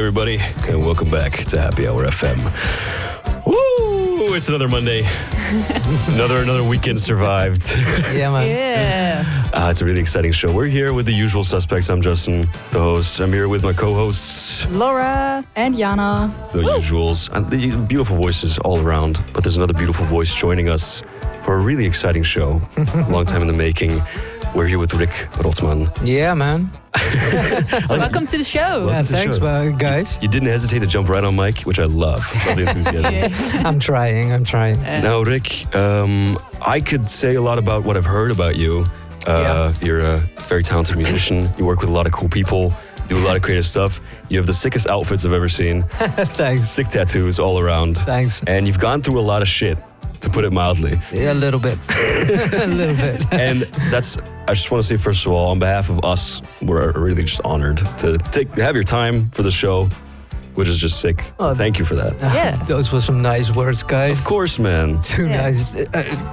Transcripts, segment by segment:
everybody, and welcome back to Happy Hour FM. Woo! It's another Monday. another weekend survived. Yeah, man. Yeah. It's a really exciting show. We're here with the usual suspects. I'm Justin, the host. I'm here with my co-hosts, Laura. And Jana. the usuals, and the beautiful voices all around. But there's another beautiful voice joining us for a really exciting show. Long time in the making. We're here with Rick Rotman. Yeah, man. Welcome to the show. Welcome Yeah, to the thanks, show. guys. You didn't hesitate to jump right on mic, which I love. Love the enthusiasm. I'm trying. Now, Rick, I could say a lot about what I've heard about you. You're a very talented musician. You work with a lot of cool people, do a lot of creative stuff. You have the sickest outfits I've ever seen. Thanks. Sick tattoos all around. Thanks. And you've gone through a lot of shit, to put it mildly. Yeah, a little bit. A little bit. And I just want to say, first of all, on behalf of us, we're really just honored to have your time for the show, which is just sick. So thank you for that. Yeah. Those were some nice words, guys. Of course, man. Too Yeah. nice.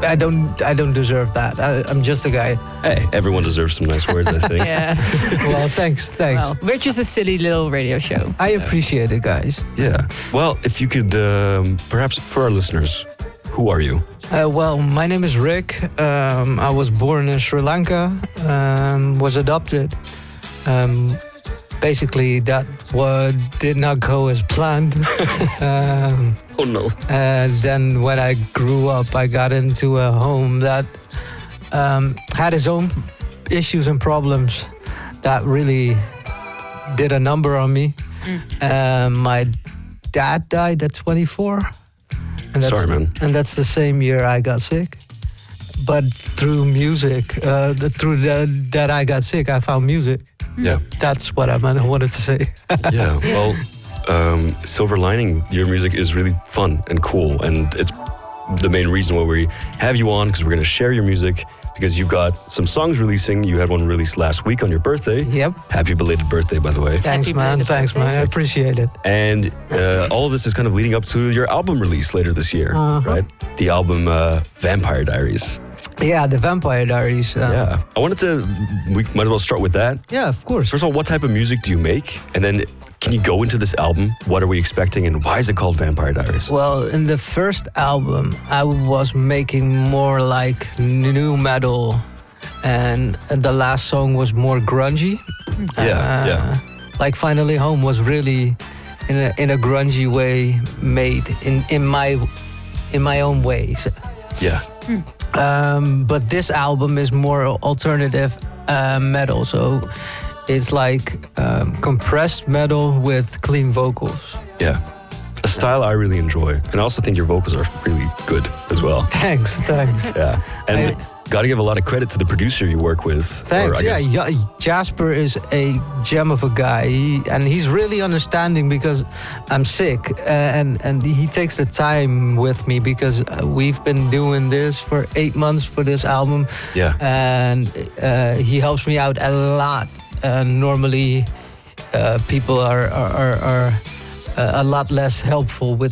I don't deserve that. I'm just a guy. Hey, everyone deserves some nice words, I think. Yeah. Well, thanks. Well, we're just a silly little radio show. I appreciate it, guys. Yeah. Well, if you could, perhaps for our listeners, who are you? Well, my name is Rick. I was born in Sri Lanka. Was adopted. Basically, that did not go as planned. Oh no. And then when I grew up, I got into a home that had its own issues and problems that really did a number on me. My dad died at 24. And Sorry, man. And that's the same year I got sick. But through music, that I got sick, I found music. Yeah. That's what I wanted to say. Yeah. Well, silver lining, your music is really fun and cool, and it's the main reason why we have you on, because we're going to share your music, because you've got some songs releasing. You had one released last week on your birthday. Yep. Happy belated birthday, by the way. Thanks, man. belated birthday. I appreciate it. And all of this is kind of leading up to your album release later this year, right? The album Vampire Diaries. Yeah, the Vampire Diaries. Yeah. We might as well start with that. Yeah, of course. First of all, what type of music do you make? And then can you go into this album? What are we expecting, and why is it called Vampire Diaries? Well, in the first album, I was making more like new metal, and the last song was more grungy. Yeah. Like Finally Home was really in a grungy way made in my own ways. Yeah. But this album is more alternative metal, so it's like compressed metal with clean vocals. Yeah. A style I really enjoy. And I also think your vocals are really good as well. Thanks. Yeah. And Thanks. got to give a lot of credit to the producer you work with. Thanks. Or I guess- Yeah, Jasper is a gem of a guy, and he's really understanding because I'm sick, and he takes the time with me because we've been doing this for 8 months for this album. Yeah. And he helps me out a lot. Normally, people are a lot less helpful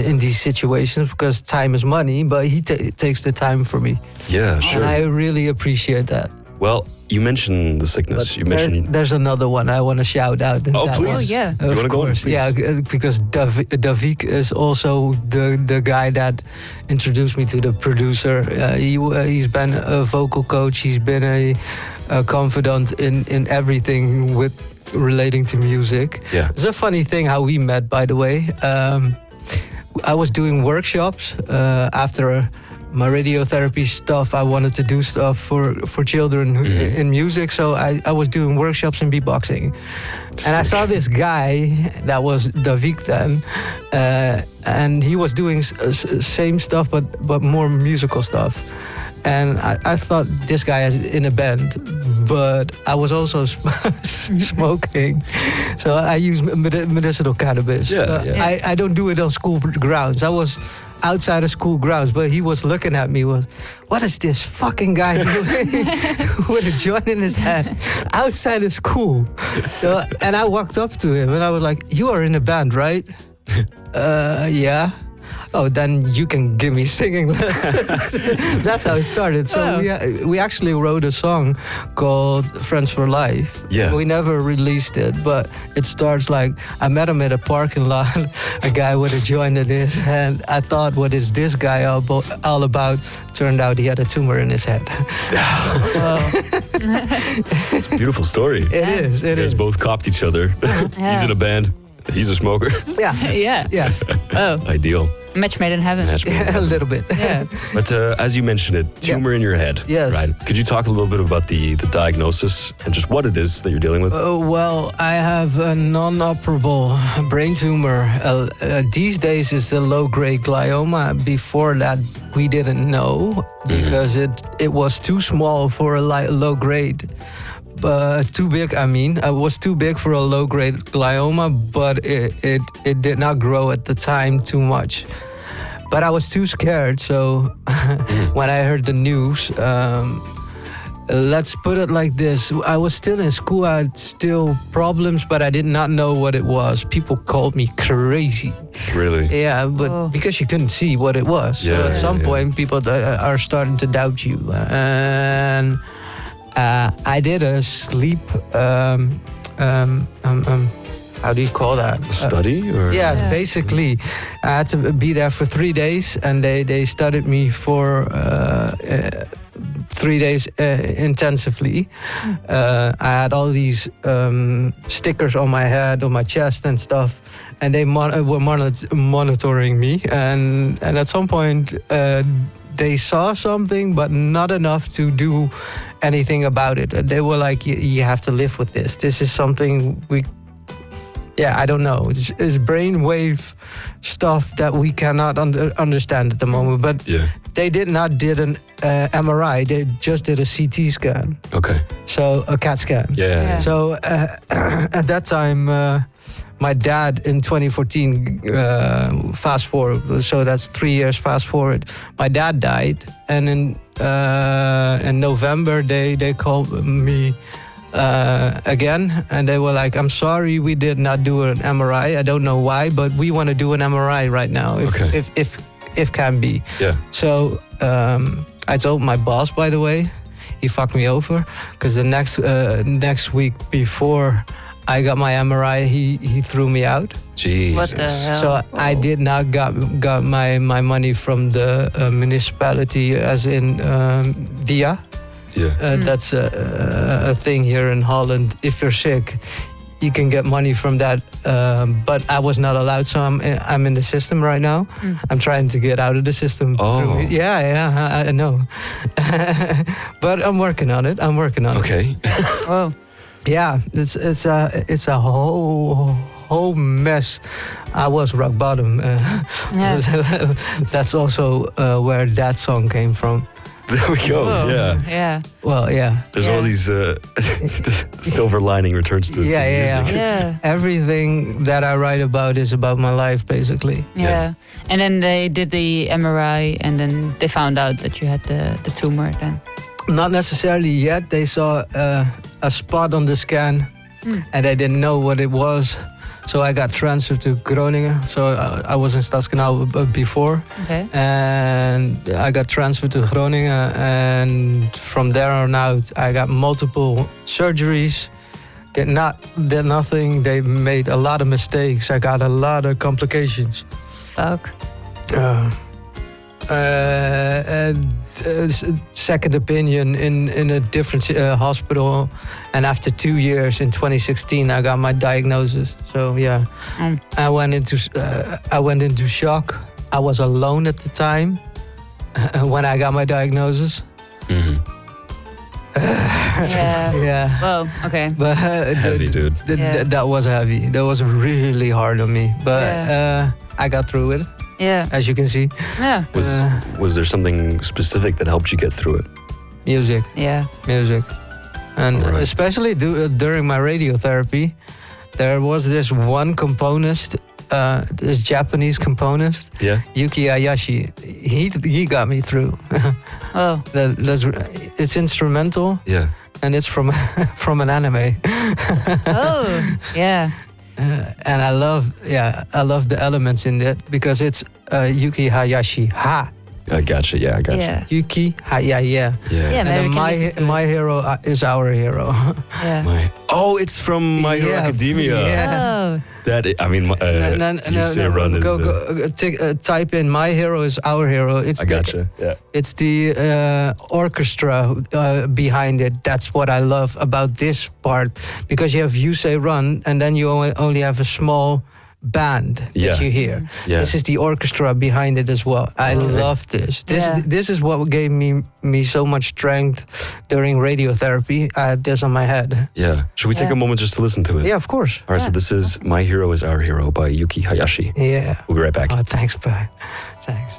in these situations because time is money, but he takes the time for me. Yeah, sure. And I really appreciate that. Well, you mentioned the sickness. You mentioned... There's another one I want to shout out. Oh, that please. one. Oh, yeah. You Of wanna go on, course, please? yeah, because Davik is also the guy that introduced me to the producer. He's been a vocal coach. He's been a confidant in everything relating to music. Yeah. It's a funny thing how we met, by the way. I was doing workshops after my radiotherapy stuff. I wanted to do stuff for children in music, so I was doing workshops in beatboxing. And I saw this guy that was Davik then, and he was doing same stuff but more musical stuff. And I thought this guy is in a band, but I was also smoking. So I use medicinal cannabis. Yeah. I don't do it on school grounds. I was outside of school grounds, but he was looking at me with, what is this fucking guy doing with a joint in his hand outside of school? So, and I walked up to him and I was like, you are in a band, right? Yeah. oh, then you can give me singing lessons. That's how it started. So we actually wrote a song called Friends for Life. Yeah. We never released it, but it starts like, I met him at a parking lot, a guy with a joint in his hand. I thought, what is this guy all about? Turned out he had a tumor in his head. It's a beautiful story. It is. You guys both copped each other. He's in a band. He's a smoker. Yeah. Yeah. Yeah. Oh, Ideal. match made in heaven. Match made in A heaven. little bit. Yeah. But as you mentioned it, tumor in your head. Yes. Right. Could you talk a little bit about the diagnosis and just what it is that you're dealing with? Well, I have a non-operable brain tumor. These days it's a low-grade glioma. Before that, we didn't know because it was too small for a low grade. Too big, I mean. It was too big for a low-grade glioma, but it did not grow at the time too much. But I was too scared, so when I heard the news, let's put it like this. I was still in school, I had still problems, but I did not know what it was. People called me crazy. Really? Yeah, but because you couldn't see what it was. So at some point, people are starting to doubt you. And I did a sleep, how do you call that? Study? Or? Yeah, basically. I had to be there for 3 days, and they studied me for 3 days intensively. I had all these stickers on my head, on my chest and stuff, and they were monitoring me. And at some point, they saw something, but not enough to do anything about it. They were like, you have to live with this. This is something I don't know. It's brainwave stuff that we cannot understand at the moment. But they did not did an MRI. They just did a CT scan. Okay. So a CAT scan. Yeah. So at that time, my dad in 2014, fast forward. So that's 3 years fast forward. My dad died, and in November they called me. Again, and they were like, I'm sorry we did not do an MRI. I don't know why, but we want to do an MRI right now if can be. Yeah. So I told my boss, by the way, he fucked me over because the next week before I got my MRI, he threw me out. Jesus. What the hell? So I did not got my money from the municipality, as in VIA. Yeah. That's a thing here in Holland. If you're sick, you can get money from that. But I was not allowed, so I'm in the system right now. I'm trying to get out of the system. Oh. Yeah, I know. But I'm working on it. Okay. Whoa. Yeah, it's a whole mess. I was rock bottom. That's also where that song came from. There we go. Whoa. Yeah. Yeah. Well, yeah. There's all these the silver lining returns to the music. Yeah. Everything that I write about is about my life, basically. Yeah. And then they did the MRI, and then they found out that you had the tumor then. Not necessarily yet. They saw a spot on the scan, and they didn't know what it was. So I got transferred to Groningen. So I was in Stadskanaal before. Okay. And I got transferred to Groningen. And from there on out, I got multiple surgeries. Did nothing. They made a lot of mistakes. I got a lot of complications. Fuck. Second opinion in a different hospital, and after 2 years in 2016 I got my diagnosis. So yeah, I went into shock. I was alone at the time when I got my diagnosis. Yeah. Well, okay. But Heavy, dude. that was heavy. That was really hard on me. But I got through it. Yeah. As you can see. Yeah. Was there something specific that helped you get through it? Music. Yeah. Music. And All right. especially during my radiotherapy, there was this one componist, this Japanese componist, Yuki Ayashi. He got me through. Oh. It's instrumental. Yeah. And it's from an anime. Oh. Yeah. and I love the elements in it because it's Yuki Hayashi. Ha. I gotcha. Yeah, I gotcha. Yeah. Yuki Hayashi. Yeah. Yeah, And maybe then we can listen to my hero is our hero. Yeah. It's from My Hero Yeah, Academia. yeah. Oh. That I mean, run is. Type in my hero is our hero. It's I gotcha. It's the orchestra behind it. That's what I love about this part, because you have You Say Run, and then you only have a small band that you hear. Yeah. This is the orchestra behind it as well. I love this. This is what gave me so much strength during radiotherapy. I had this on my head. Yeah. Should we take a moment just to listen to it? Yeah, of course. All right. So this is My Hero is Our Hero by Yuki Hayashi. Yeah. We'll be right back. Oh, thanks, bye. Thanks.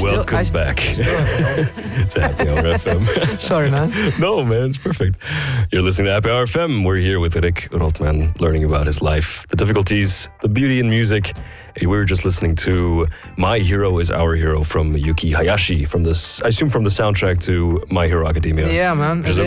Welcome back. It's Happy Hour FM. Sorry, man. No, man, it's perfect. You're listening to Happy Hour FM. We're here with Rick Rotman, learning about his life, the difficulties, the beauty in music. We were just listening to My Hero is Our Hero from Yuki Hayashi, from this, I assume from the soundtrack to My Hero Academia. Yeah, man. It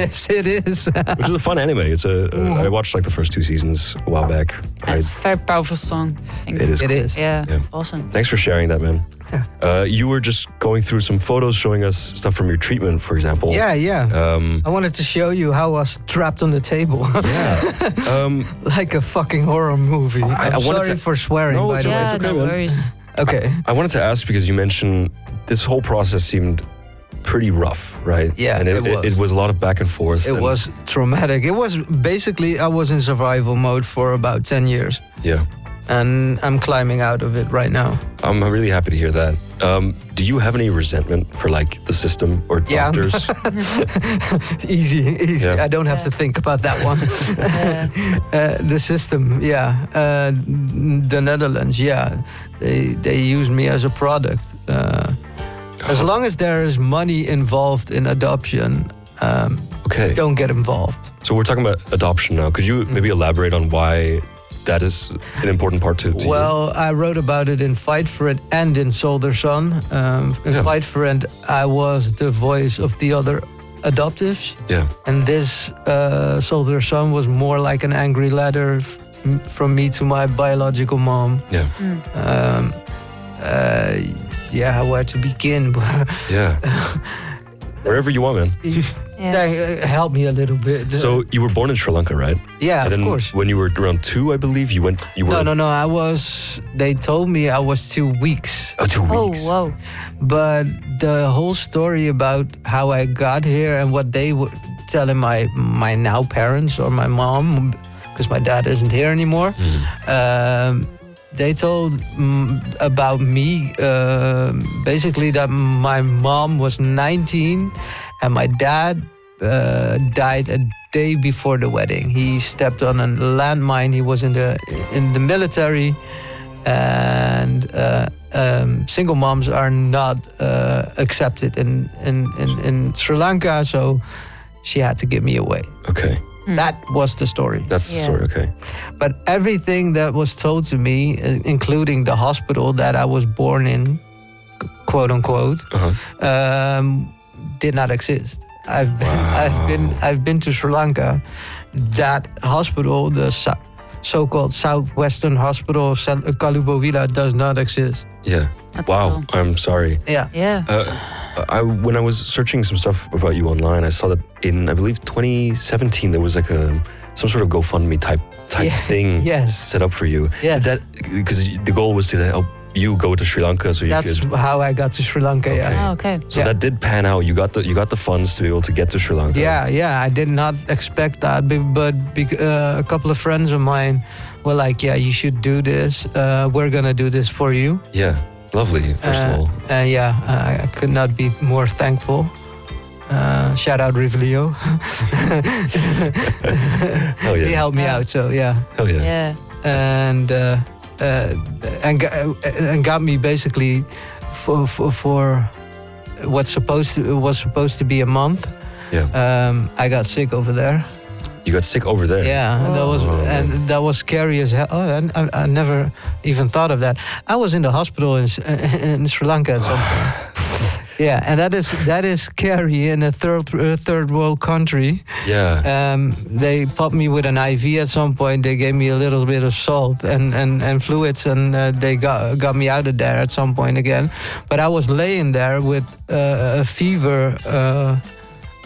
is. Which is a fun anime. It's I watched like the first 2 seasons a while back. It's a very powerful song. It is. It is. Yeah, awesome. Thanks for sharing that, man. Yeah. You were just going through some photos showing us stuff from your treatment, for example. Yeah. I wanted to show you how I was trapped on the table. Yeah. Like a fucking horror movie. I'm sorry for swearing, by the way. it's okay, no man. worries. Okay. I wanted to ask because you mentioned this whole process seemed pretty rough, right? Yeah, and it was a lot of back and forth. It was traumatic. It was basically, I was in survival mode for about 10 years. Yeah. And I'm climbing out of it right now. I'm really happy to hear that. Do you have any resentment for like the system or doctors? Easy. Yeah. I don't have to think about that one. The system, the Netherlands, they use me as a product. As long as there is money involved in adoption, don't get involved. So we're talking about adoption now. Could you maybe elaborate on why that is an important part to you? Well, I wrote about it in Fight for It and in Soldier Son. In Fight for It, I was the voice of the other adoptives. Yeah. And this Soldier Son was more like an angry letter from me to my biological mom. Yeah. Where to begin? Yeah. Wherever you want, man. Help me a little bit. So you were born in Sri Lanka, right? Yeah, and of then course. When you were around 2, I believe, you were... No. They told me I was 2 weeks. Oh, 2 weeks. Oh, wow. But the whole story about how I got here and what they were telling my now parents or my mom, because my dad isn't here anymore, they told about me basically that my mom was 19 and my dad died a day before the wedding. He stepped on a landmine. He was in the military, and single moms are not accepted in Sri Lanka, so she had to give me away. Okay. That was the story. That's the story, okay. But everything that was told to me, including the hospital that I was born in, quote unquote, did not exist. I've been to Sri Lanka. That hospital, the so-called Southwestern Hospital of Kalubowila, does not exist. Yeah. That's wow. cool. I'm sorry. Yeah. When I was searching some stuff about you online, I saw that in, I believe, 2017, there was like some sort of GoFundMe type thing set up for you. Yes. Because the goal was to help you go to Sri Lanka, so you That's could. how I got to Sri Lanka. Okay. Yeah. Oh, okay. So that did pan out. You got the funds to be able to get to Sri Lanka. Yeah. I did not expect that, but a couple of friends of mine were like, "Yeah, you should do this. We're gonna do this for you." Yeah. Lovely. First of all. I could not be more thankful. Shout out Rivellio. Hell yeah. He helped me out, so yeah. Hell yeah. Yeah. And got me basically for what was supposed to be a month. Yeah. I got sick over there. You got sick over there. Yeah, that was scary as hell. Oh, I never even thought of that. I was in the hospital in Sri Lanka at some point. Yeah, and that is scary in a third world country. Yeah. They popped me with an IV at some point. They gave me a little bit of salt and fluids, and they got me out of there at some point again. But I was laying there with a fever.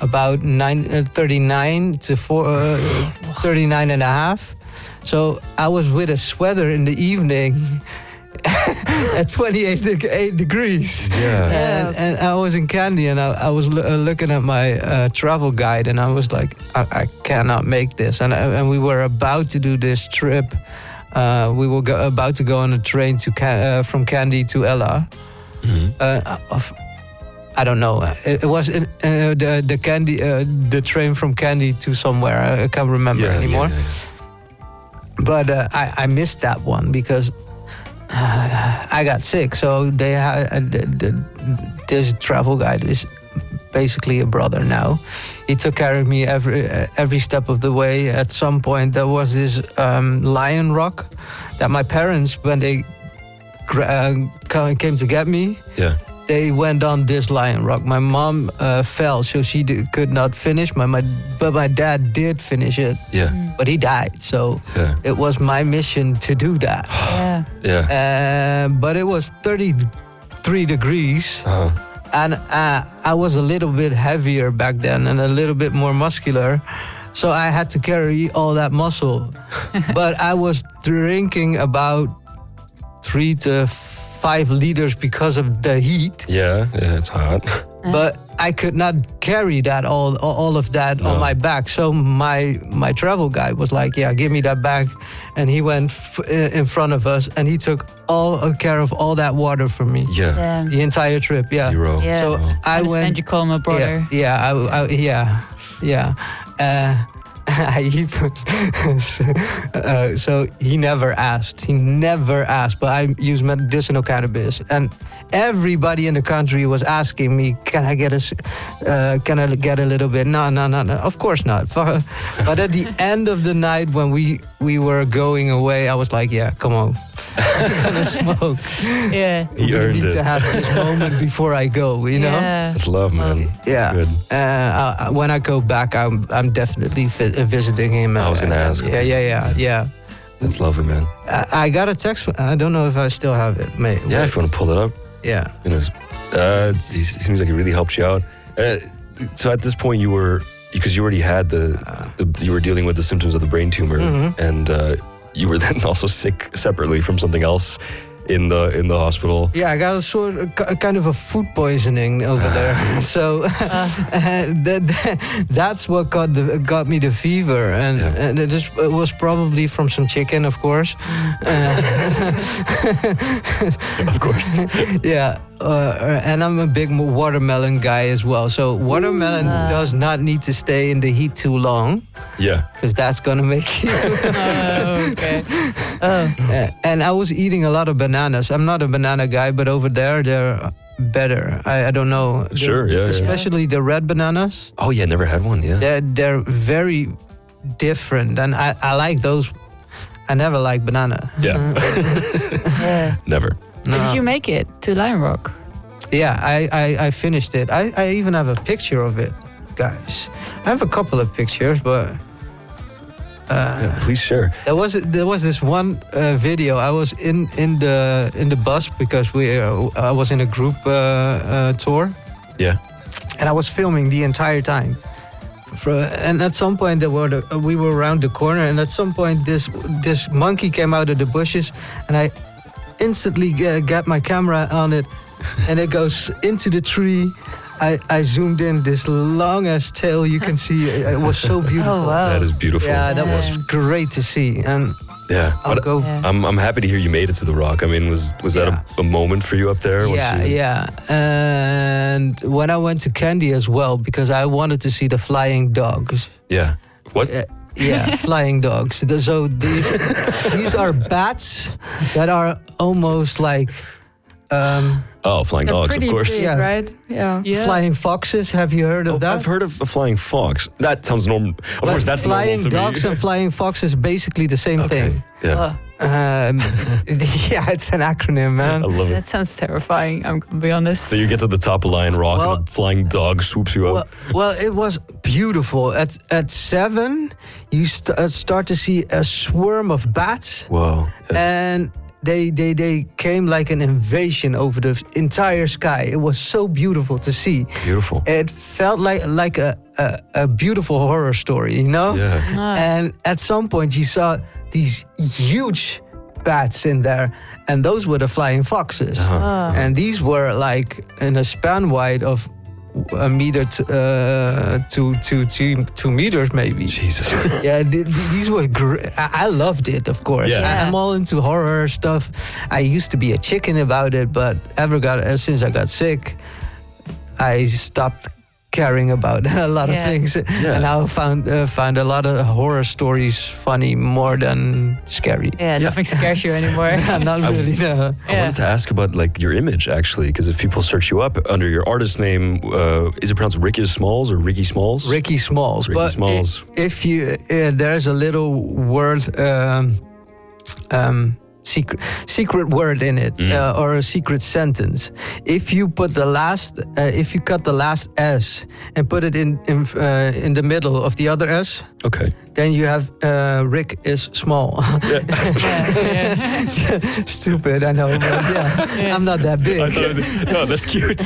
About 39 to 39 and a half. So I was with a sweater in the evening at 28 degrees. Yeah. And I was in Kandy, and I was looking at my travel guide, and I was like, I cannot make this. And we were about to do this trip. We were about to go on a train from Kandy to Ella. Mm-hmm. I don't know. It was the Kandy, the train from Kandy to somewhere. I can't remember anymore. Yeah. But I missed that one because I got sick. So they had this travel guide is basically a brother now. He took care of me every step of the way. At some point, there was this lion rock that my parents, when they came to get me. Yeah. They went on this lion rock. My mom fell, so she could not finish. But my dad did finish it. Yeah. But he died, so it was my mission to do that. Yeah. But it was 33 degrees. Uh-huh. And I was a little bit heavier back then and a little bit more muscular. So I had to carry all that muscle. But I was drinking about 3 to 5 liters because of the heat. Yeah, it's hot. But I could not carry that all of that on my back. So my travel guide was like, "Yeah, give me that bag," and he went in front of us and he took all care of all that water for me. Yeah. The entire trip. Yeah. Hero. Yeah. So I understand went. you call him a brother. Yeah. I even so he never asked, but I use medicinal cannabis, and everybody in the country was asking me, can I get a little bit? No, of course not. But at the end of the night when we were going away, I was like, yeah, come on, I'm gonna smoke. Yeah. He we earned need it. to have this moment before I go, you know? Yeah. That's love, man. Yeah. That's good. When I go back, I'm definitely visiting him. I was gonna ask. Yeah. That's lovely, man. I got a text. I don't know if I still have it. Yeah, if you want to pull it up. Yeah. Goodness. He seems like he really helped you out. So at this point, because you already had you were dealing with the symptoms of the brain tumor, and you were then also sick separately from something else in the hospital. Yeah, I got a kind of a food poisoning over there. So that's what got me the fever, and it was probably from some chicken, of course. Of course. Yeah, and I'm a big watermelon guy as well. So watermelon does not need to stay in the heat too long. Yeah. Because that's gonna make you. Okay. Oh. And I was eating a lot of bananas. I'm not a banana guy, but over there they're better. I don't know. Sure, yeah. Especially the red bananas. Oh yeah, never had one. Yeah. They're very different, and I like those. I never like banana. Yeah. Yeah. Never. No. Did you make it to Lion Rock? Yeah, I finished it. I even have a picture of it, guys. I have a couple of pictures, but Yeah, please share. there was this one video. I was in the bus because I was in a group tour. Yeah. And I was filming the entire time. And at some point we were around the corner, and at some point this monkey came out of the bushes, and I instantly got my camera on it, and it goes into the tree. I zoomed in, this long ass tail you can see. It was so beautiful. Oh wow. That is beautiful. Yeah, that was great to see. And Yeah. I'll But go. Yeah. I'm happy to hear you made it to the Rock. I mean, was that a moment for you up there? Yeah. And when I went to Candy as well, because I wanted to see the flying dogs. Yeah. What? Yeah, flying dogs. So these are bats that are almost like Flying They're dogs, of pretty course. big, Yeah. right? Yeah. flying foxes. Have you heard of that? I've heard of a flying fox. That sounds normal. Of course, that's flying normal to dogs me. and flying foxes basically the same thing. Yeah. Oh, Yeah, it's an acronym, man. I love it. that sounds terrifying. I'm gonna be honest. So you get to the top of Lion Rock Well- and a flying dog swoops you up. Well, it was beautiful. At 7, you start to see a swarm of bats, Whoa. and they came like an invasion over the entire sky. It was so beautiful to see. Beautiful. It felt like a beautiful horror story, you know? Yeah. And at some point you saw these huge bats in there, and those were the flying foxes. Oh. And these were like in a span wide of a meter to 2 meters maybe. Jesus. Yeah, these were great. I loved it, of course. Yeah. I'm all into horror stuff. I used to be a chicken about it, but since I got sick, I stopped caring about a lot of things. Yeah. And now I found a lot of horror stories funny more than scary. Yeah, nothing scares you anymore. Not really, no. I wanted to ask about like your image actually, because if people search you up under your artist name, is it pronounced Rickismalls or Rickismalls? Rickismalls. Rickismalls. But if you, there's a little word, secret word in it, or a secret sentence. If you put if you cut the last S and put it in the middle of the other S, Okay. then you have Rick is small. Stupid, I know, but I'm not that big. I thought it was, no, that's cute.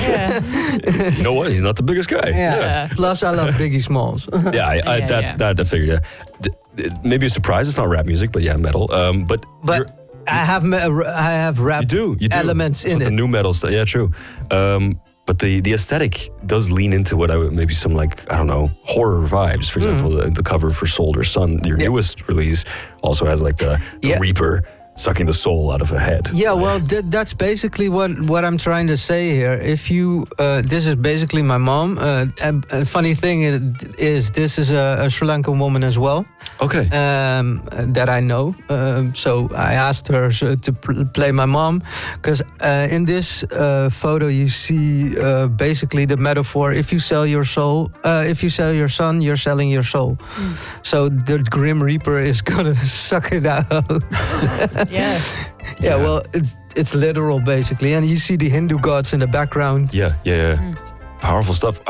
You know what? He's not the biggest guy. Yeah. Plus, I love Biggie Smalls. That I figured. Yeah. Maybe a surprise. It's not rap music, but yeah, metal. But you're- I have rap you do elements It's in with it. the new metal stuff. Yeah, true. but the aesthetic does lean into what I would maybe some like, I don't know, horror vibes. For example, the cover for Sold or Sun, your newest release, also has like the Reaper sucking the soul out of a head. Yeah, well, that's basically what I'm trying to say here. If you, this is basically my mom. And funny thing is, this is a Sri Lankan woman as well. Okay. That I know. So I asked her to play my mom, because in this photo you see basically the metaphor: if you sell your soul, if you sell your son, you're selling your soul. So the Grim Reaper is gonna suck it out. Yeah. Yeah, well, it's literal basically, and you see the Hindu gods in the background. Yeah. Powerful stuff.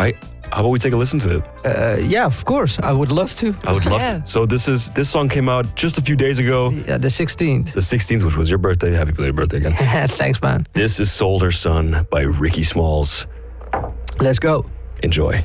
How about we take a listen to it? Yeah, of course, I would love to. I would love to. So this song came out just a few days ago. Yeah, the 16th. The 16th, which was your birthday. Happy belated birthday again. Thanks, man. This is Sold Her Son by Rickismalls. Let's go. Enjoy.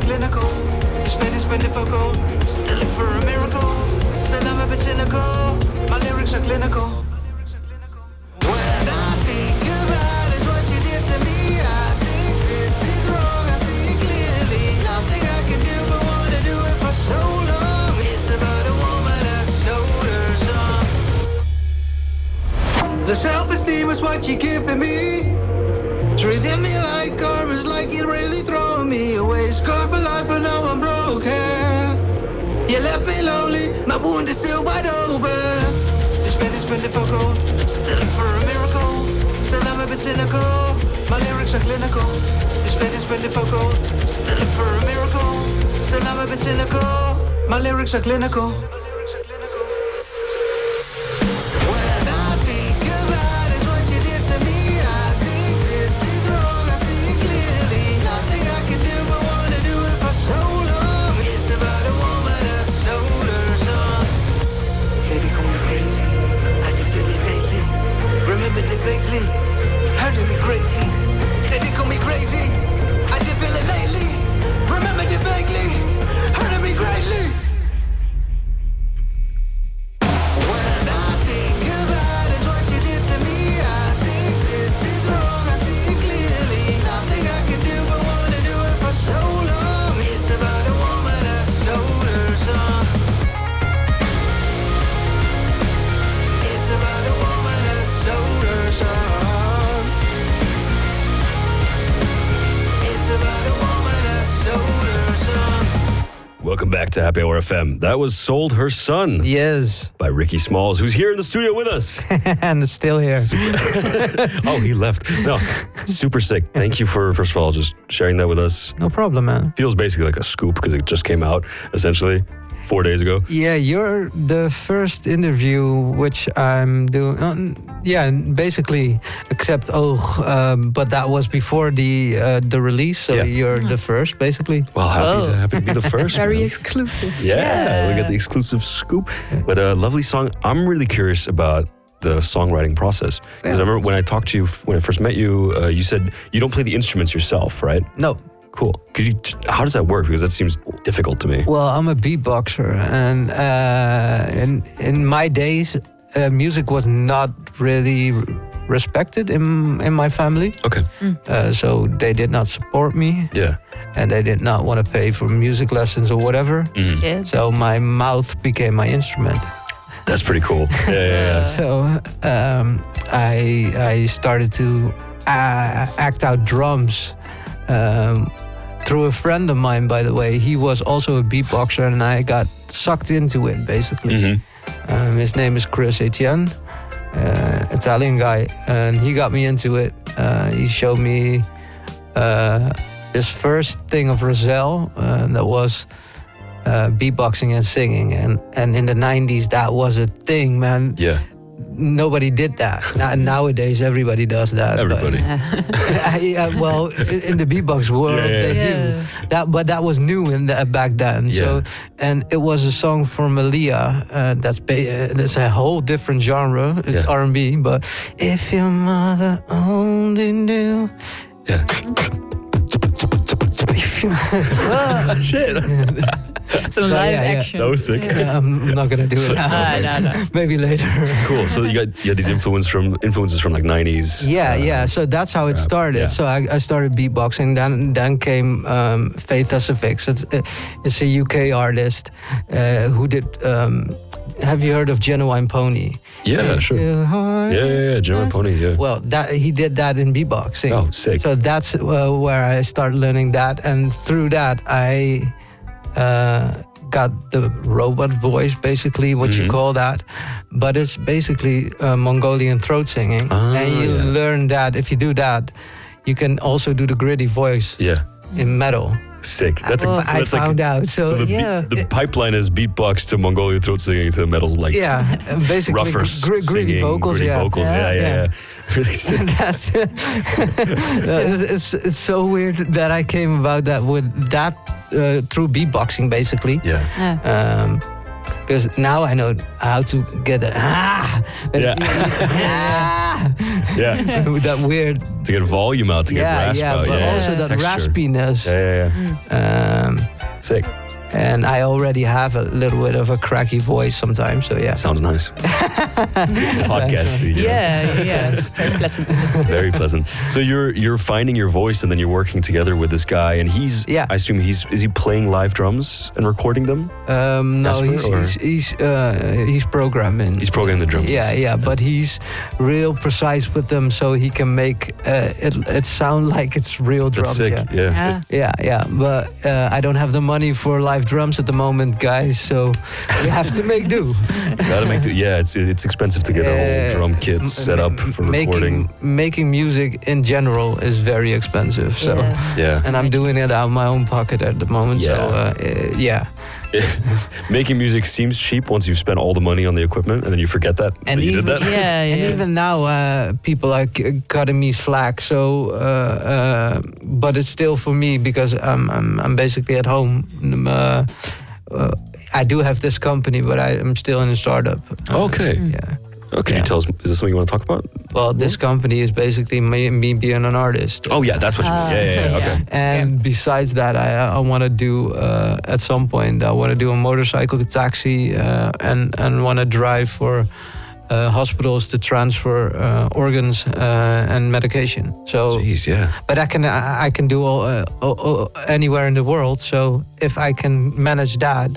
Clinical, this pain has been difficult. Still looking for a miracle. Still I'm a bit cynical. My lyrics are clinical. When I think about is what you did to me, I think this is wrong. I see it clearly. Nothing I can do but wanna do it for so long. It's about a woman that sold her son. The self-esteem is what you're giving me. Treating me like garbage, like you're really throwing me away. Scar for life, and now I'm broken. You left me lonely, my wound is still wide open. This pain has been difficult, still looking for a miracle. Still I'm a bit cynical, my lyrics are clinical. This pain has been difficult, still looking for a miracle. Still I'm a bit cynical, my lyrics are clinical. Vaguely, hurting me greatly. They did call me crazy. I did feel it lately. Remembered it vaguely, hurting me greatly. When I think about is what you did to me, I think this is wrong. I see it clearly. Nothing I can do but wanna do it for so long. It's about a woman that sold her son. It's about a woman that sold her son. It's about a woman that sold her son. Welcome back to Happy Hour FM. That was Sold Her Son Yes. by Rickismalls, who's here in the studio with us. And it's still here. Oh, he left. No, super sick. Thank you for, first of all, just sharing that with us. No problem, man. Feels basically like a scoop because it just came out, essentially, 4 days ago. Yeah, you're the first interview which I'm doing. Yeah, basically, except but that was before the release, so you're the first, basically. Well, happy to be the first. Very man. exclusive. Yeah, we got the exclusive scoop. But a lovely song. I'm really curious about the songwriting process. Because I remember when I talked to you, when I first met you, you said you don't play the instruments yourself, right? No. Cool. How does that work? Because that seems difficult to me. Well, I'm a beatboxer, and in my days, music was not really respected in my family. Okay. So they did not support me. Yeah. And they did not want to pay for music lessons or whatever. Shit. So my mouth became my instrument. That's pretty cool. Yeah. So I started to act out drums through a friend of mine, by the way. He was also a beatboxer, and I got sucked into it, basically. His name is Chris Etienne, Italian guy, and he got me into it. He showed me this first thing of Roselle that was beatboxing and singing, and in the 90s that was a thing, man. Yeah. nobody did that. Nowadays, everybody does that. Everybody. Well, in the beatbox world, they do that, but that was new back then. So, and it was a song from Aaliyah. That's a whole different genre. It's R&B, but if your mother only knew. Yeah. Shit. Some live action. That was sick. I'm not gonna do it now. No. Maybe later. Cool. So you had these influences from like 90s. Yeah. So that's how it started. Yeah. So I started beatboxing. Then came Faith Pacifics. It's a UK artist who did. Have you heard of Genuine Pony? Yeah, sure. Yeah. Genuine Pony. Yeah. Well, he did that in beatboxing. Oh, sick. So that's where I started learning that, and through that I got the robot voice, basically what you call that, but it's basically Mongolian throat singing, and you learn that if you do that, you can also do the gritty voice in metal. Sick. I found out. So the pipeline is beatbox to Mongolian throat singing to metal, like basically rougher gritty singing, vocals. Gritty vocals. Yeah. Really sick. It's so weird that I came about that with that through beatboxing, basically. Yeah. Because now I know how to get it. With that weird. To get volume out, to get rasp out. But also that texture. raspiness. Sick. And I already have a little bit of a cracky voice sometimes, so Sounds nice. It's podcasty. Yeah. It's very pleasant. Very pleasant. So you're finding your voice, and then you're working together with this guy, and he's. Yeah. I assume is he playing live drums and recording them? No, he's programming. He's programming the drums. Yeah. But he's real precise with them, so he can make it sound like it's real drums. That's sick. Yeah. But I don't have the money for live drums at the moment, guys. So we have to make do. Gotta make do. Yeah, it's expensive to get a whole drum kit set up for recording. Making music in general is very expensive. So and I'm doing it out of my own pocket at the moment. So Making music seems cheap once you've spent all the money on the equipment, and then you forget that you did that. And even now, people are cutting me slack. So, but it's still for me because I'm basically at home. I do have this company, but I'm still in a startup. Okay. Could you tell us? Is this something you want to talk about? Well, this company is basically me being an artist. Oh yeah, that's what you mean. Yeah. Okay. And besides that, I want to do at some point. I want to do a motorcycle taxi and want to drive for hospitals to transfer organs and medication. So, but I can do all anywhere in the world. So if I can manage that,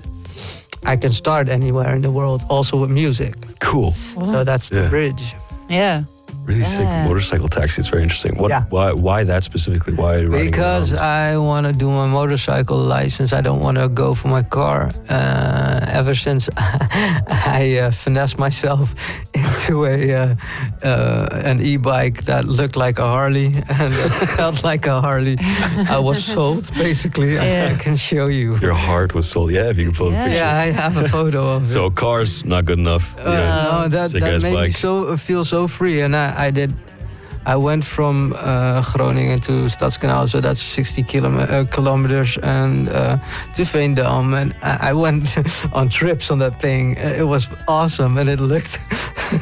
I can start anywhere in the world, also with music. Cool. So that's the bridge. Yeah. Really sick motorcycle taxi. It's very interesting. Why that specifically? Why riding Because around? I want to do my motorcycle license. I don't want to go for my car. Ever since I finessed myself into an e-bike that looked like a Harley and felt like a Harley, I was sold. Basically, I can show you. Your heart was sold. Yeah, if you can pull a picture. Yeah, I have a photo of it. So cars not good enough. No, that made me feel so free, and I went from Groningen to Stadskanaal, so that's 60 kilometers, and to Veendam, and I went on trips on that thing. It was awesome, and it looked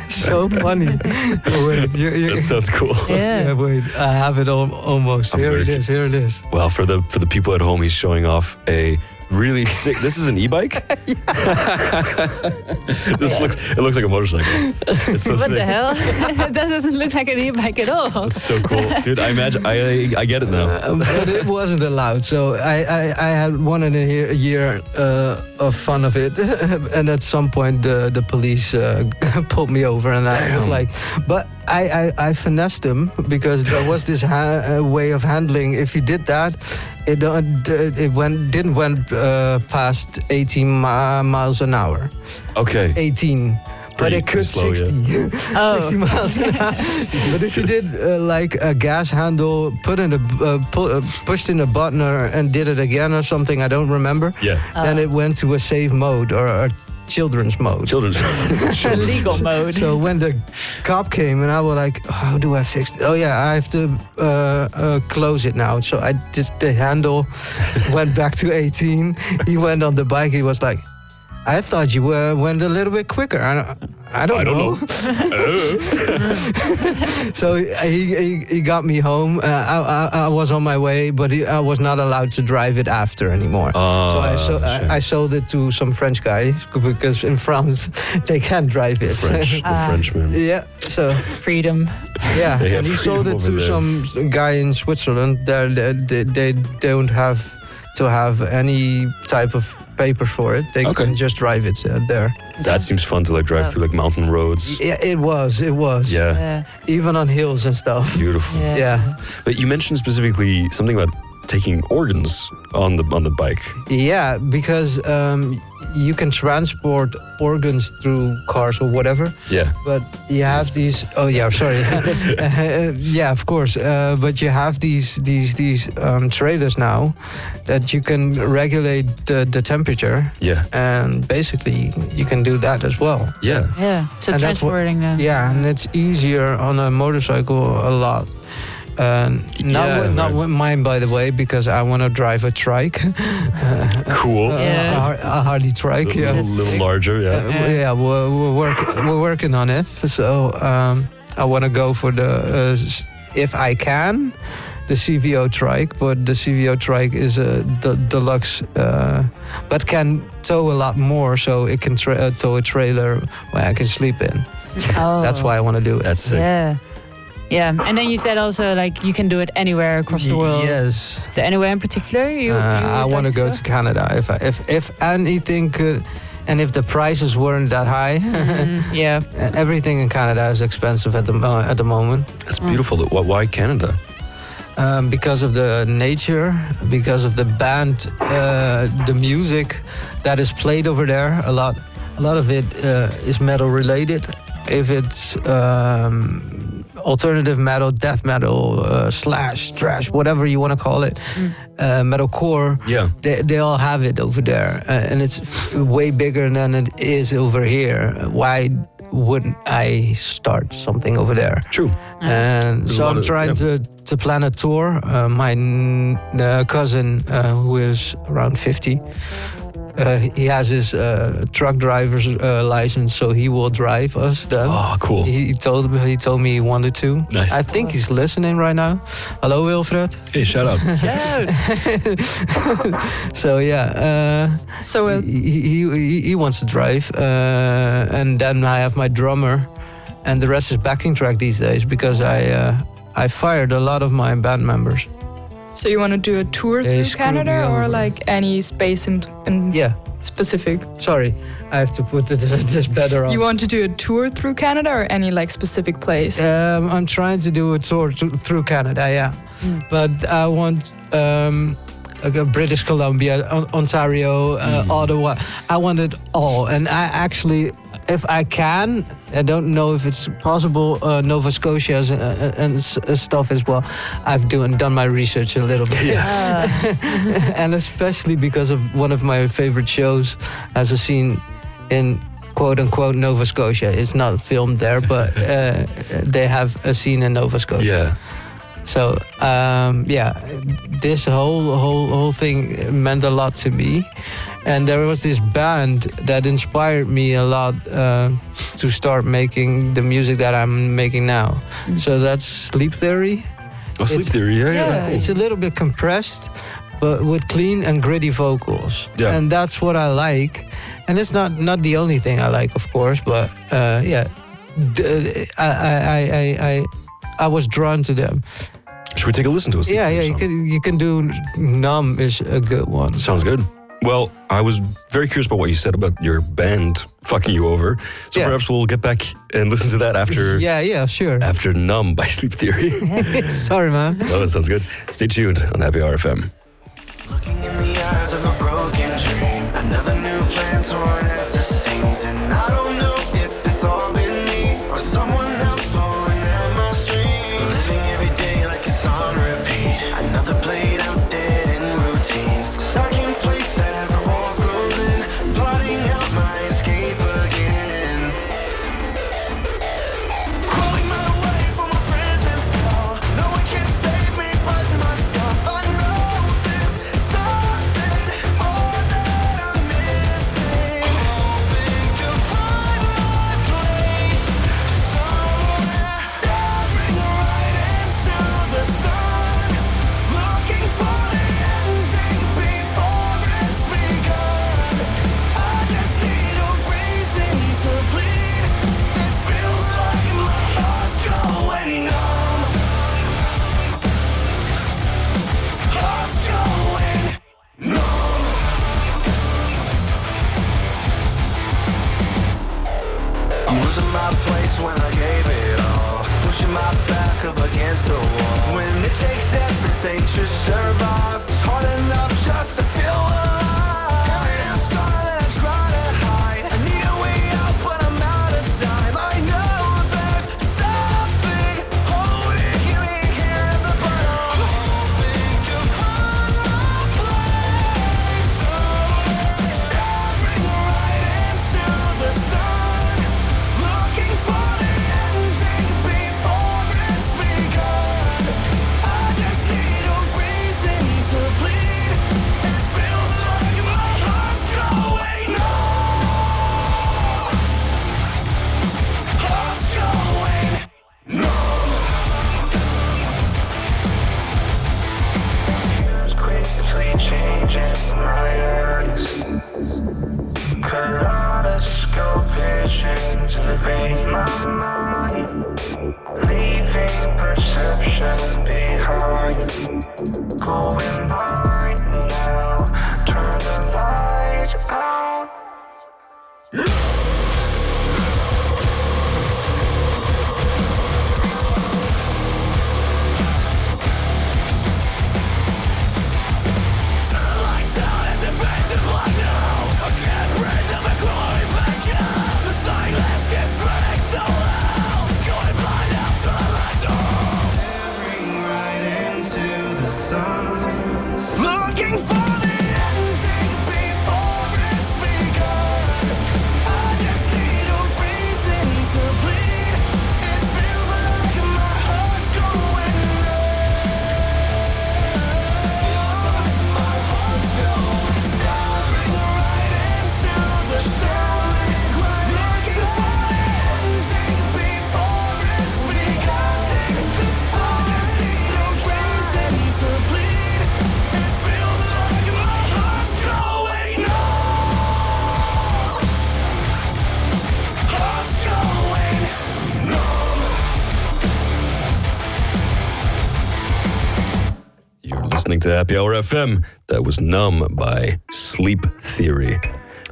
so funny. Wait, that sounds cool. Yeah, wait, I have it almost. Here it is. Well, for the people at home, he's showing off a really sick. This is an e-bike. It looks like a motorcycle. It's so What sick. the hell? That doesn't look like an e-bike at all. That's so cool, dude. I imagine. I get it now. But it wasn't allowed, so I had 1 year of fun of it, and at some point the police pulled me over, and I was like, but I finessed him because there was this way of handling. If you did that, it didn't went past 18 miles an hour. Okay. 18. But it could slow, 60, 60 miles an hour. But if you did like a gas handle, pushed in a button and did it again or something, I don't remember. Yeah. Then it went to a safe mode or children's mode. Children's. Legal mode. So when the cop came and I was like, how do I fix it? Oh yeah, I have to close it now. So I just the handle went back to 18. He went on the bike. He was like, I thought you went a little bit quicker. I don't know. So he got me home. I was on my way, but I was not allowed to drive it after anymore. So I sold it to some French guy because in France they can't drive it. The Frenchman. Yeah. So Freedom. yeah, They have and he sold it freedom to over some guy in Switzerland. They don't have to have any type of paper for it. They Okay. can just drive it there. That seems fun to like drive through like mountain roads. Yeah, it was. Yeah. Yeah. Even on hills and stuff. Beautiful. Yeah. Yeah. But you mentioned specifically something about taking organs on the bike. Yeah, because you can transport organs through cars or whatever, Yeah. but you have these. Oh yeah, sorry. Yeah, of course. But you have these trailers now that you can regulate the temperature, Yeah. and basically you can do that as well. Yeah. Yeah. So And that's what- transporting them. Yeah, and it's easier on a motorcycle a lot. Not with mine, by the way, because I want to drive a trike, Cool. Yeah. a Harley trike. A Yeah, little larger, yeah. yeah, we're working on it. So I want to go for the if I can, the CVO trike. But the CVO trike is a deluxe, but can tow a lot more. So it can tow a trailer where I can sleep in. Oh. That's why I want to do it. That's sick. Yeah. Yeah. And then you said also like you can do it anywhere across the world. Yes. Is there anywhere in particular you I would want like to go to Canada if anything could, and if the prices weren't that high. Yeah. Everything in Canada is expensive at the moment. That's beautiful. Why Canada? Because of the nature, because of the band, the music that is played over there. A lot of it is metal related. If it's alternative metal, death metal, slash, thrash, whatever you want to call it, metalcore. Yeah. They all have it over there, and it's way bigger than it is over here. Why wouldn't I start something over there? True. And There's a so lot I'm of- trying to plan a tour. My cousin, who is around 50, he has his truck driver's license, so he will drive us then. Oh, cool. He told me he wanted to. Nice. I think he's listening right now. Hello, Wilfred. Hey, shout out. So yeah, So he wants to drive, and then I have my drummer, and the rest is backing track these days because I fired a lot of my band members. so you want to do a tour They through screwed me Canada or over. like any space in Yeah, specific? sorry, I have to put this better on. You want to do a tour through Canada or any like specific place? I'm trying to do a tour through Canada, yeah. But I want like British Columbia, Ontario, Ottawa. I want it all. And I actually, if I can, I don't know if it's possible, Nova Scotia and stuff as well. I've done my research a little bit. And especially because of one of my favorite shows as a scene in quote unquote Nova Scotia. It's not filmed there, but they have a scene in Nova Scotia. Yeah. So yeah, this whole thing meant a lot to me, and there was this band that inspired me a lot to start making the music that I'm making now. So that's Sleep Theory. Oh, Sleep It's- Theory. Yeah. yeah. It's a little bit compressed, but with clean and gritty vocals. Yeah. And that's what I like. And it's not the only thing I like, of course, but yeah, I was drawn to them. Should we take a listen to a Sleep Yeah, Theory yeah, song? you can do Numb is a good one. Sounds good. Well, I was very curious about what you said about your band fucking you over. So Yeah. perhaps we'll get back and listen to that after Yeah, sure. after Numb by Sleep Theory. Sorry, man. Oh, that sounds good. Stay tuned on Happy Hour FM. Looking in the eyes of a broken dream, another new plan torn at the seams, and I don't know if it's all been me or someone else pulling at my strings. Living every day like it's on repeat, another played out dead in routine, stuck in place as the walls close in, blotting out my escape my place when I gave it all, pushing my back up against the wall. When it takes everything to survive, it's hard enough just to feel alive. Every little scar that I try to hide, I need a way out, but I'm out of time. I know there's something holding me here in the bottom. Hoping to find my place. Staring right into the sun, looking for the ending before it's begun. I just need a reason to bleed. It feels like my heart's going numb. Heart's going numb. Years quickly changing my eyes. Kaleidoscope visions invade my mind, leaving perception behind. Going blind now, turn the lights out. Looking for the ending before it's begun. I just need a reason to bleed. It feels like my heart's going numb. Feels like my heart's going. Staring right into the sun. Looking for the ending before it's begun. I just need a reason to bleed. It feels like my heart's going numb. Heart's going numb. You're listening to Happy Hour FM. That was Numb by Sleep Theory.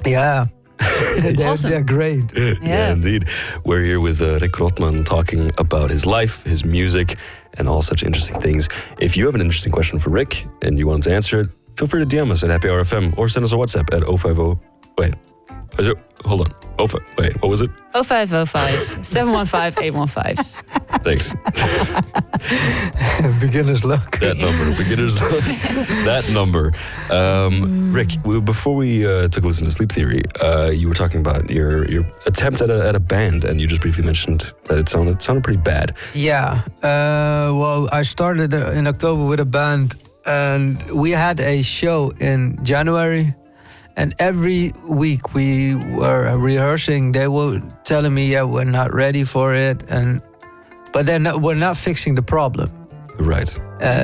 Yeah. Awesome. They're great. Yeah, indeed. We're here with Rick Rotman talking about his life, his music, and all such interesting things. If you have an interesting question for Rick and you want him to answer it, feel free to DM us at Happy Hour FM or send us a WhatsApp at 050. Wait. Hold on. Wait, what was it? 0505 715 815. Thanks. Beginner's luck. That number, beginners. That number. Rick, before we took a listen to Sleep Theory, you were talking about your attempt at a band, and you just briefly mentioned that it sounded pretty bad. Yeah. Well, I started in October with a band, and we had a show in January. And every week we were rehearsing. They were telling me, "Yeah, we're not ready for it," but we're not fixing the problem. Right.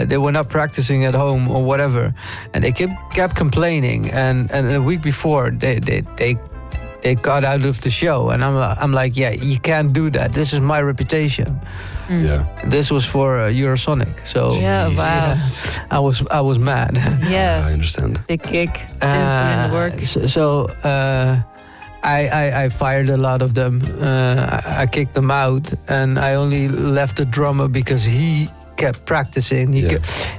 They were not practicing at home or whatever, and they kept complaining. And a week before, they got out of the show, and I'm like, "Yeah, you can't do that. This is my reputation." Yeah. This was for Eurosonic, so Yeah, wow. yeah, I was mad. Yeah. I understand. Big kick. Didn't put in the work. So I fired a lot of them. I kicked them out, and I only left the drummer because he kept practicing.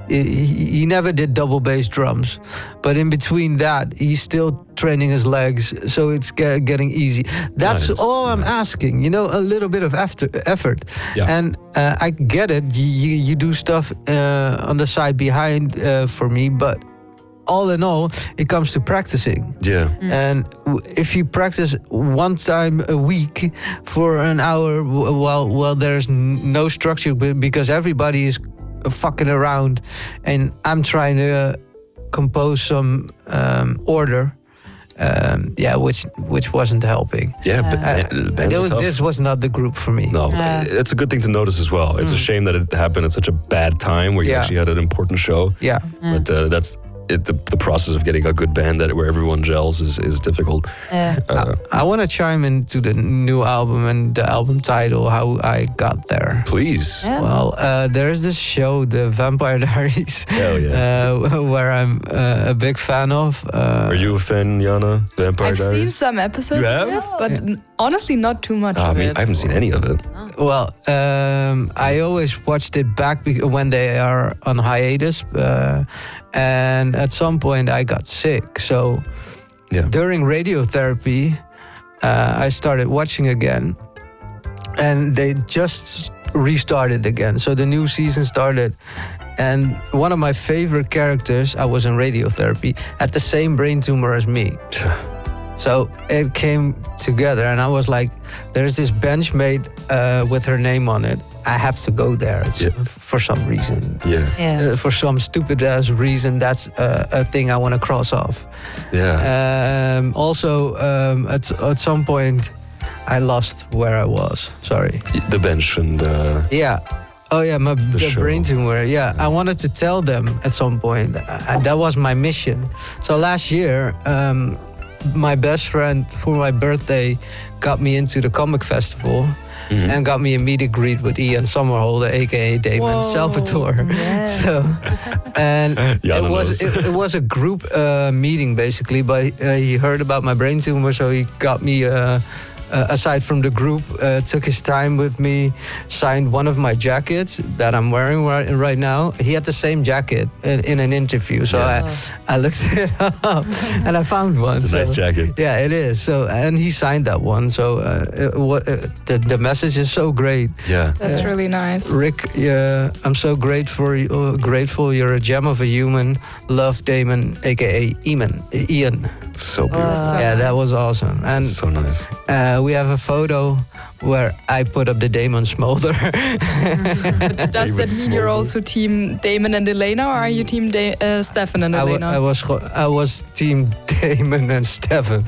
He never did double bass drums, but in between that, he's still training his legs, so it's getting easy. That's Nice, all I'm nice. asking. A little bit of effort. Yeah. And I get it. You do stuff on the side behind for me, but all in all, it comes to practicing. Yeah. And if you practice one time a week for an hour, well, there's no structure because everybody is fucking around, and I'm trying to compose some order. Which wasn't helping. Yeah, but bands are tough. This was not the group for me. No, it's a good thing to notice as well. It's a shame that it happened at such a bad time where you actually had an important show. Yeah. But that's it. The process of getting a good band where everyone gels is difficult. Yeah. I want to chime into the new album and the album title, how I got there. Please. Yeah. Well, there's this show, the Vampire Diaries, Hell yeah. where I'm a big fan of. Are you a fan, Jana? Vampire I've seen Diaries? some episodes You of have? it, but honestly not too much I of mean, it. I haven't seen any of it. Well, I always watched it back when they are on hiatus, and at some point I got sick. So Yeah. during radiotherapy, I started watching again, and they just restarted again. So the new season started, and one of my favorite characters, I was in radiotherapy, had the same brain tumor as me. So it came together, and I was like, there's this bench made with her name on it. I have to go there. It's, for some reason. Yeah. Yeah. For some stupid ass reason, that's a thing I want to cross off. Yeah. Also, at some point, I lost where I was. Sorry. The bench and Yeah. Oh yeah, the show. brain tumor. Yeah, I wanted to tell them at some point. That was my mission. So last year, my best friend for my birthday got me into the comic festival. And got me a meet and greet with Ian Somerhalder, aka Damon Whoa. Salvatore. Yeah. So, and Jana it was a group meeting basically. But he heard about my brain tumor, so he got me. Aside from the group, took his time with me, signed one of my jackets that I'm wearing right now. He had the same jacket in an interview, so I looked it up and I found one. It's a nice jacket. Yeah, it is. So, and he signed that one. So the message is so great. Yeah. That's really nice. Rick, I'm so grateful. You're a gem of a human. Love, Damon, aka Ian. It's so beautiful. Yeah, that was awesome. And So nice. we have a photo where I put up the Damon smolder. Does that mean you're also team Damon and Elena, or are you team Stefan and Elena? I was team Damon and Stefan.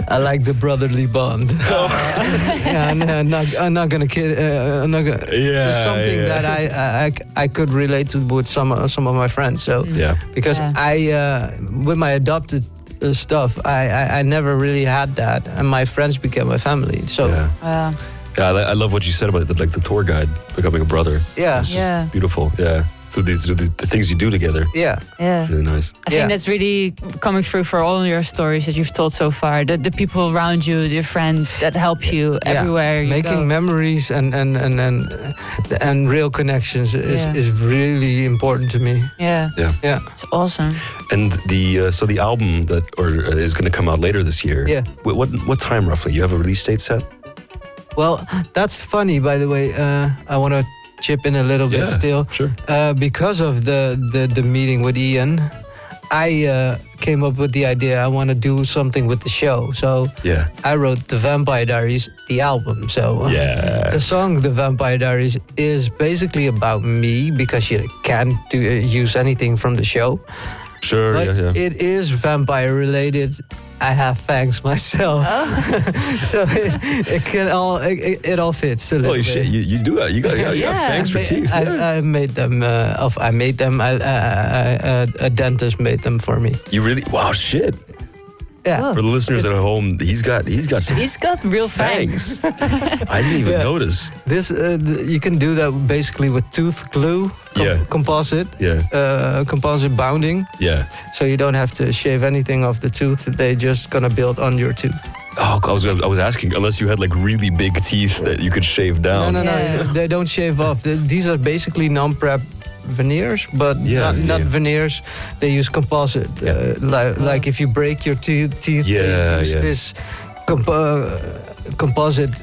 I like the brotherly bond. Yeah, I'm not gonna kid. I'm not gonna. It's something that I could relate to with some of my friends. So because I with my adopted stuff, I never really had that, and my friends became my family. So Wow. I love what you said about the tour guide becoming a brother. yeah, It's just beautiful. Yeah. So the things you do together. yeah. Yeah. Really nice. I think that's really coming through for all your stories that you've told so far. The people around you, your friends that help you everywhere you Making go. memories and real connections is really important to me. Yeah. Yeah. It's awesome. And the album that is going to come out later this year. Yeah. What time roughly? You have a release date set? Well, that's funny, by the way. I want to chip in a little bit still. Sure. Because of the meeting with Ian, I came up with the idea I want to do something with the show. So I wrote the Vampire Diaries, the album. So the song The Vampire Diaries is basically about me because you can't use anything from the show. Sure. But it is vampire related. I have fangs myself, so it all fits a little Holy bit. shit! You do that. You got fangs for teeth. I made them. I made them. A dentist made them for me. You really? Wow! Shit. Yeah. For the listeners at home, he's got some He's got real fangs. I didn't even notice. This you can do that basically with tooth glue, composite, composite bounding. Yeah. So you don't have to shave anything off the tooth. They're just gonna build on your tooth. Oh, I was asking, unless you had like really big teeth that you could shave down. No. They don't shave off. These are basically non-prep veneers, but not veneers. They use composite. Like if you break your teeth, they use this composite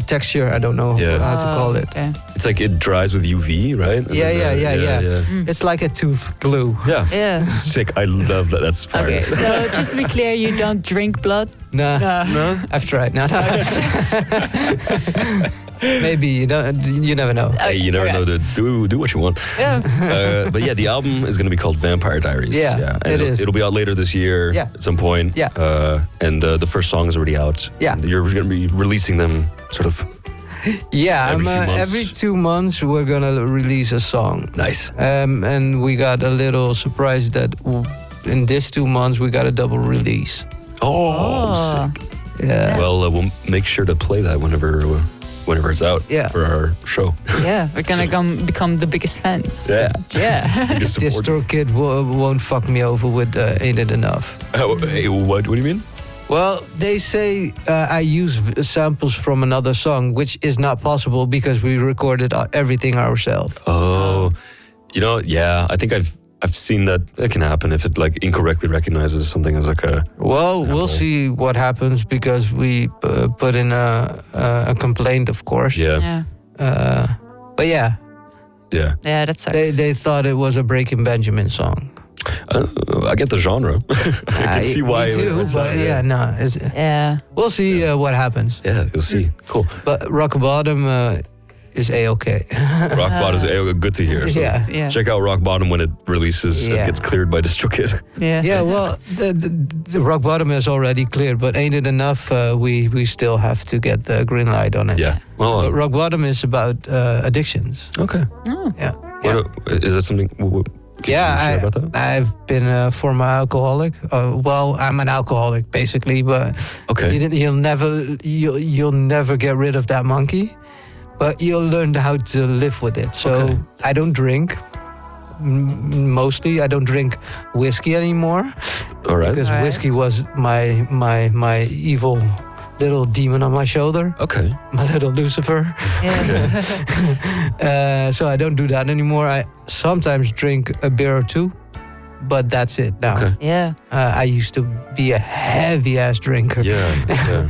texture. I don't know how to call it. Okay. It's like it dries with UV, right? Yeah. It's like a tooth glue. Yeah. Sick. I love that. That's fire. Okay, so just to be clear, you don't drink blood? No. I've tried. No. Maybe you never know. Hey, you never know to do what you want. Yeah. But yeah, the album is going to be called Vampire Diaries. Yeah, and it is. It'll be out later this year at some point. Yeah. And the first song is already out. Yeah. And you're going to be releasing them sort of. Yeah, Every few months. every 2 months we're gonna release a song. Nice. And we got a little surprise that in this 2 months we got a double release. Oh, sick. Yeah. Well, we'll make sure to play that whenever it's out for our show. Yeah, we're gonna become the biggest fans. Yeah. Yeah. Distro Kid won't fuck me over with Ain't It Enough. Hey, what do you mean? Well, they say I use samples from another song, which is not possible because we recorded everything ourselves. Oh, yeah. I think I've seen that it can happen if it like incorrectly recognizes something as like a. Well, sample. we'll see what happens because we put in a complaint, of course. Yeah. But yeah, Yeah, that sucks. they thought it was a Breaking Benjamin song. I get the genre. I can see why. Me too, it's but not, Yeah. we'll see what happens. Yeah, you'll see. Cool. But Rock Bottom is A-okay. Rock Bottom is good to hear. So Yeah. check out Rock Bottom when it releases and gets cleared by DistroKid. Yeah. Yeah, well, the Rock Bottom is already cleared, but ain't it enough? We still have to get the green light on it. Yeah. Well, But Rock Bottom is about addictions. okay. Oh. Yeah. Is that something? Can you share about that? I've been a former alcoholic. Well, I'm an alcoholic basically, but Okay. you'll never get rid of that monkey, but you'll learn how to live with it. So Okay. I don't drink. Mostly, I don't drink whiskey anymore All right. because Alright. whiskey was my evil little demon on my shoulder, Okay. my little Lucifer. Yeah. So I don't do that anymore. I sometimes drink a beer or two, but that's it now. Okay. Yeah. I used to be a heavy ass drinker. Yeah.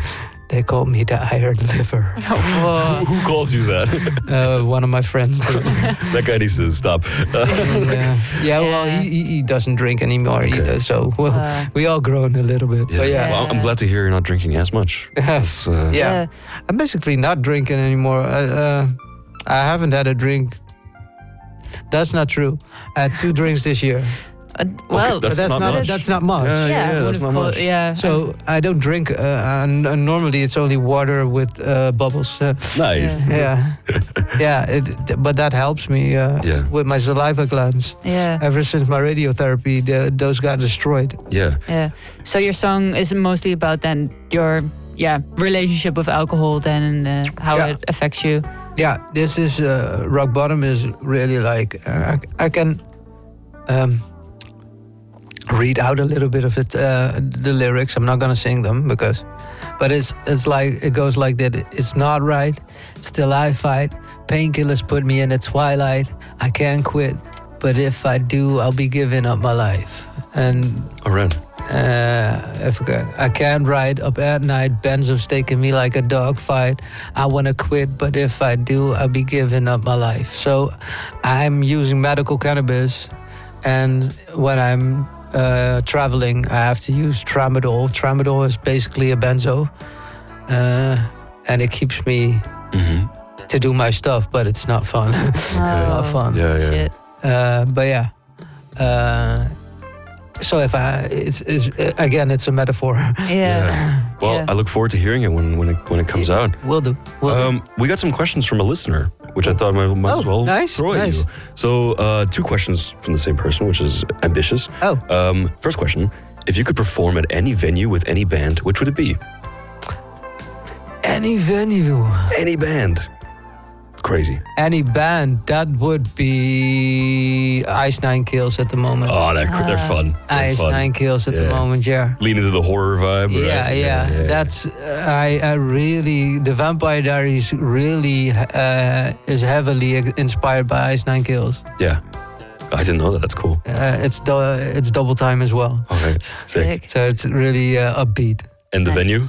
They called me the iron liver. Whoa. Who calls you that? One of my friends. That guy needs to stop. Yeah, well, he doesn't drink anymore either. So we all grown a little bit. But yeah, Well, I'm glad to hear you're not drinking as much. That's, yeah. I'm basically not drinking anymore. I haven't had a drink. That's not true. I had 2 drinks this year. Well, that's But not much. That's not much. Yeah, I that's would've not called- much. Yeah. So I don't drink. And normally it's only water with bubbles. Nice. Yeah. But that helps me with my saliva glands. Yeah. Ever since my radiotherapy, those got destroyed. Yeah. Yeah. So your song is mostly about then your relationship with alcohol then and how Yeah. it affects you. Yeah, this is Rock Bottom is really like I can read out a little bit of it, the lyrics. I'm not gonna sing them but it's like it goes like that. It's not right, still I fight. Painkillers put me in the twilight. I can't quit, but if I do, I'll be giving up my life. And All right. I can't ride up at night. Benzo's taking me like a dog fight. I wanna quit, but if I do, I'll be giving up my life. So I'm using medical cannabis, and when I'm traveling, I have to use tramadol. Tramadol is basically a benzo, and it keeps me to do my stuff, but it's not fun. It's not fun. Yeah. Shit. But yeah. So if it's a metaphor. Yeah. Well, Yeah. I look forward to hearing it when it comes out. Will do. We got some questions from a listener, which I thought might as well nice, throw at nice. you. So 2 questions from the same person, which is ambitious. Oh. First question: if you could perform at any venue with any band, which would it be? Any venue, Any band. It's crazy. any band, that would be Ice Nine Kills at the moment. Oh, they're fun. They're Ice fun. Nine Kills at the Yeah. moment, yeah. Lean into the horror vibe. Yeah, right? yeah. That's I really the Vampire Diaries really is heavily inspired by Ice Nine Kills. Yeah. I didn't know that. That's cool. It's double time as well. Okay. Sick. Sick. So it's really upbeat. And the Nice. venue?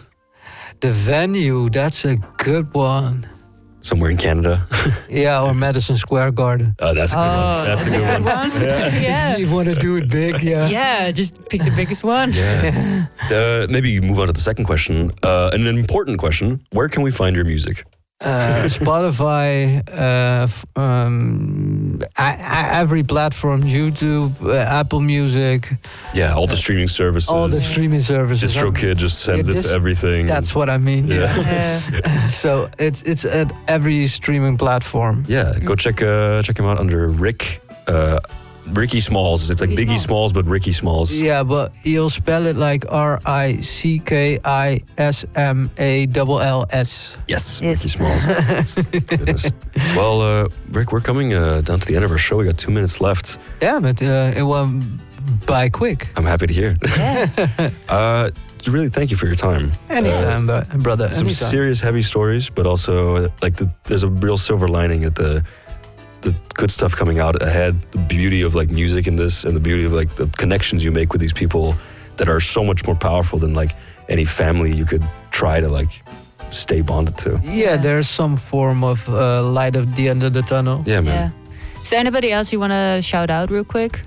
The venue, that's a good one. Somewhere in Canada. Yeah, or Madison Square Garden. Oh, that's a good one. That's a good one. Yeah. If you want to do it big, yeah. Yeah, just pick the biggest one. Yeah. Maybe move on to the second question. An important question. Where can we find your music? Spotify, every platform, YouTube, Apple Music, Yeah, all the streaming services. all the streaming services. DistroKid just sends it to everything. That's what I mean. Yeah. Yeah. So it's at every streaming platform. Yeah, go check him out under Rickismalls. It's like Ricky Biggie Smalls. Smalls, but Rickismalls. Yeah, but you'll spell it like Rickismalls. Yes, Yes. Rickismalls. Goodness. Well, Rick, we're coming down to the end of our show. We got 2 minutes left. Yeah, but it went by quick. I'm happy to hear. Yeah. really thank you for your time. Anytime, brother. Some Anytime. serious, heavy stories, but also like there's a real silver lining at the good stuff coming out ahead. The beauty of like music in this, and the beauty of like the connections you make with these people that are so much more powerful than like any family you could try to like stay bonded to. Yeah, there's some form of light at the end of the tunnel. Yeah, man. Yeah. Is there anybody else you want to shout out real quick?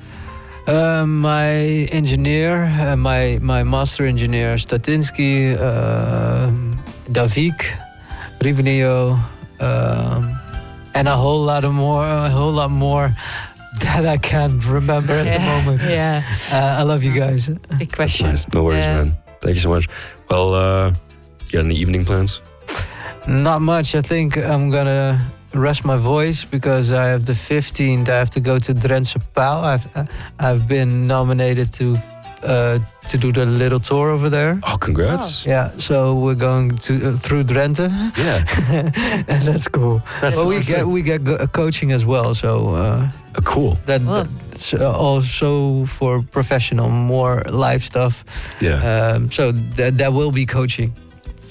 My engineer, my master engineer, Statinsky, Davik, Rivenio, and a whole lot more that I can't remember at the moment. Yeah. I love you guys. Big question. Nice. No worries, man. Thank you so much. Well, you got any evening plans? Not much. I think I'm gonna rest my voice because I have the 15th. I have to go to Drentse Paal. I've been nominated to do the little tour over there. Oh, congrats. Yeah, so we're going to through Drenthe. Yeah. And that's cool. That's But awesome. we get coaching as well. So Cool. that's also for professional, more live stuff. Yeah. So that will be coaching.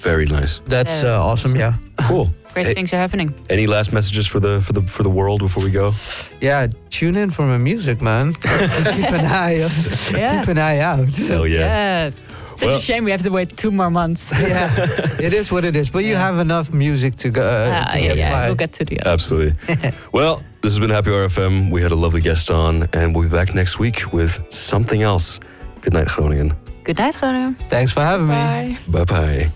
Very nice. That's Yeah. awesome. Yeah. Cool. Great Hey, things are happening. any last messages for the world before we go? Yeah, tune in for my music, man. Keep an eye, keep an eye out. Hell yeah. Such Well- a shame we have to wait 2 more months. Yeah, it is what it is. But you have enough music to go. To get by. We'll get to the other. Absolutely. Well, this has been Happy Hour FM. We had a lovely guest on, and we'll be back next week with something else. Good night, Groningen. Good night, Groningen. Thanks for having me. Bye. Bye bye.